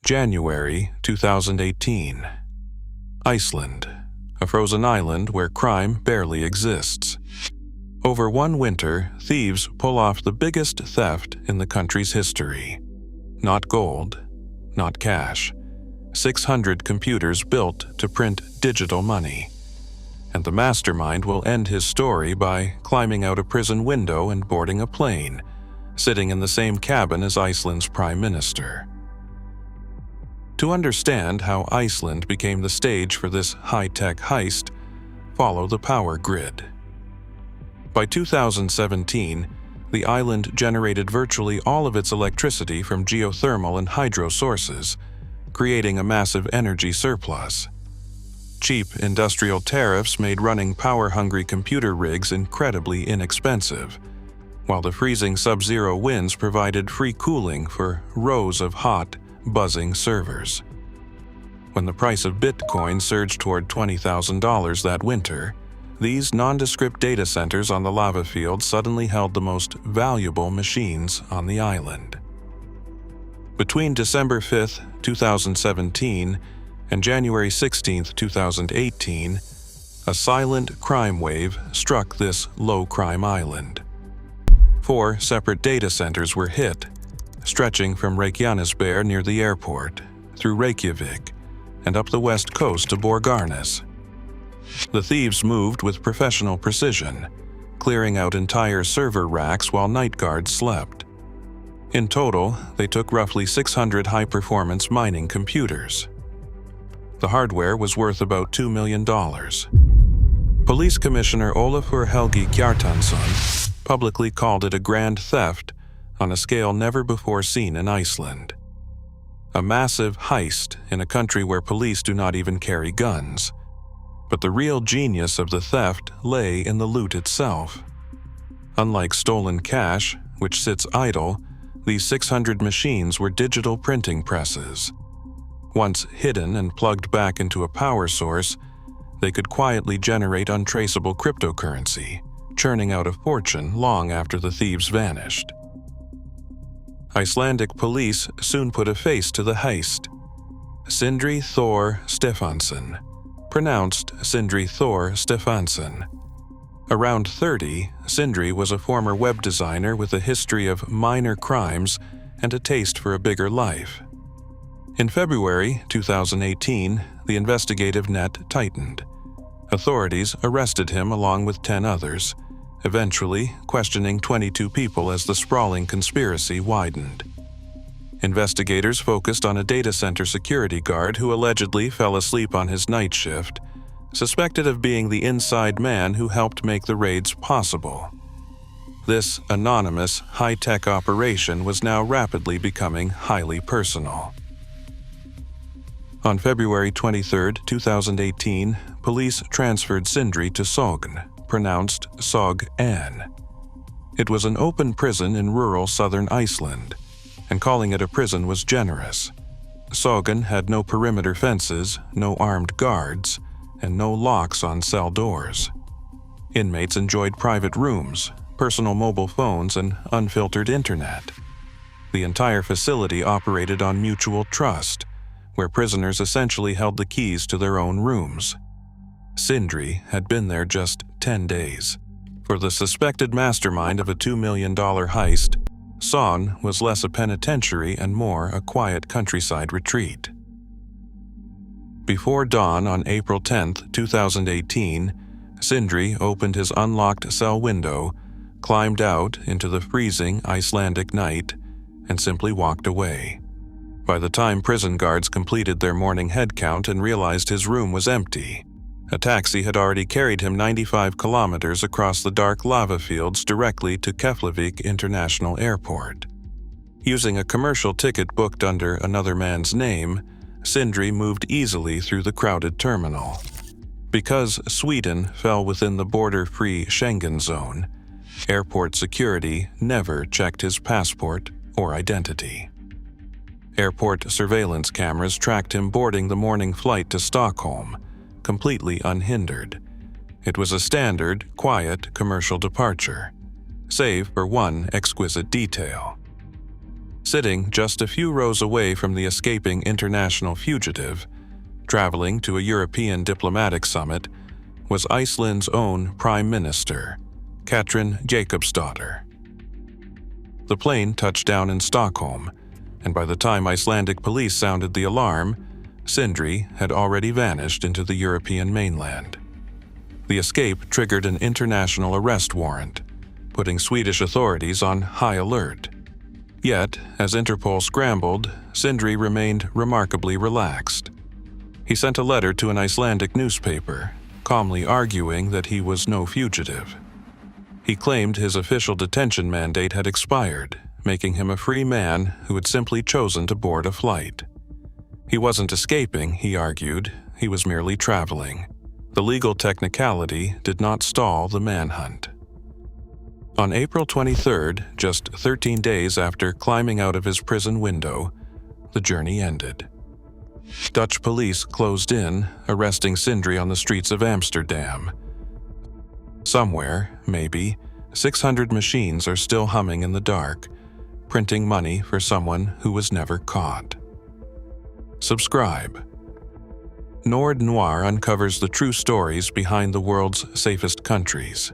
January 2018. Iceland, a frozen island where crime barely exists. Over one winter, thieves pull off the biggest theft in the country's history. Not gold, not cash. 600 computers built to print digital money. And the mastermind will end his story by climbing out a prison window and boarding a plane, sitting in the same cabin as Iceland's Prime Minister. To understand how Iceland became the stage for this high-tech heist, follow the power grid. By 2017, the island generated virtually all of its electricity from geothermal and hydro sources, creating a massive energy surplus. Cheap industrial tariffs made running power-hungry computer rigs incredibly inexpensive, while the freezing sub-zero winds provided free cooling for rows of hot, buzzing servers. When the price of Bitcoin surged toward $20,000 that winter, these nondescript data centers on the lava field suddenly held the most valuable machines on the island. Between December 5, 2017 and January 16, 2018, a silent crime wave struck this low-crime island. 4 separate data centers were hit, stretching from Reykjanesbær near the airport, through Reykjavik, and up the west coast to Borgarnes. The thieves moved with professional precision, clearing out entire server racks while night guards slept. In total, they took roughly 600 high-performance mining computers. The hardware was worth about $2 million. Police Commissioner Ólafur Helgi Kjartansson publicly called it a grand theft on a scale never before seen in Iceland. A massive heist in a country where police do not even carry guns. But the real genius of the theft lay in the loot itself. Unlike stolen cash, which sits idle, these 600 machines were digital printing presses. Once hidden and plugged back into a power source, they could quietly generate untraceable cryptocurrency, churning out a fortune long after the thieves vanished. Icelandic police soon put a face to the heist. Sindri Thor Stefansson, pronounced Sindri Thor Stefansson. Around 30, Sindri was a former web designer with a history of minor crimes and a taste for a bigger life. In February 2018, the investigative net tightened. Authorities arrested him along with 10 others, eventually questioning 22 people as the sprawling conspiracy widened. Investigators focused on a data center security guard who allegedly fell asleep on his night shift, suspected of being the inside man who helped make the raids possible. This anonymous, high-tech operation was now rapidly becoming highly personal. On February 23, 2018, police transferred Sindri to Sogn, pronounced Sog-An. It was an open prison in rural southern Iceland, and calling it a prison was generous. Sogn had no perimeter fences, no armed guards, and no locks on cell doors. Inmates enjoyed private rooms, personal mobile phones, and unfiltered internet. The entire facility operated on mutual trust, where prisoners essentially held the keys to their own rooms. Sindri had been there just 10 days. For the suspected mastermind of a $2 million heist, Sogn was less a penitentiary and more a quiet countryside retreat. Before dawn on April 10, 2018, Sindri opened his unlocked cell window, climbed out into the freezing Icelandic night, and simply walked away. By the time prison guards completed their morning head count and realized his room was empty, a taxi had already carried him 95 kilometers across the dark lava fields directly to Keflavik International Airport. Using a commercial ticket booked under another man's name, Sindri moved easily through the crowded terminal. Because Sweden fell within the border-free Schengen zone, airport security never checked his passport or identity. Airport surveillance cameras tracked him boarding the morning flight to Stockholm, completely unhindered. It was a standard, quiet commercial departure, save for one exquisite detail. Sitting just a few rows away from the escaping international fugitive, traveling to a European diplomatic summit, was Iceland's own Prime Minister, Katrin Jakobsdóttir. The plane touched down in Stockholm, and by the time Icelandic police sounded the alarm, Sindri had already vanished into the European mainland. The escape triggered an international arrest warrant, putting Swedish authorities on high alert. Yet, as Interpol scrambled, Sindri remained remarkably relaxed. He sent a letter to an Icelandic newspaper, calmly arguing that he was no fugitive. He claimed his official detention mandate had expired, making him a free man who had simply chosen to board a flight. He wasn't escaping, he argued, he was merely traveling. The legal technicality did not stall the manhunt. On April 23rd, just 13 days after climbing out of his prison window, the journey ended. Dutch police closed in, arresting Sindri on the streets of Amsterdam. Somewhere, maybe, 600 machines are still humming in the dark, printing money for someone who was never caught. Subscribe. NOIR uncovers the true stories behind the world's safest countries.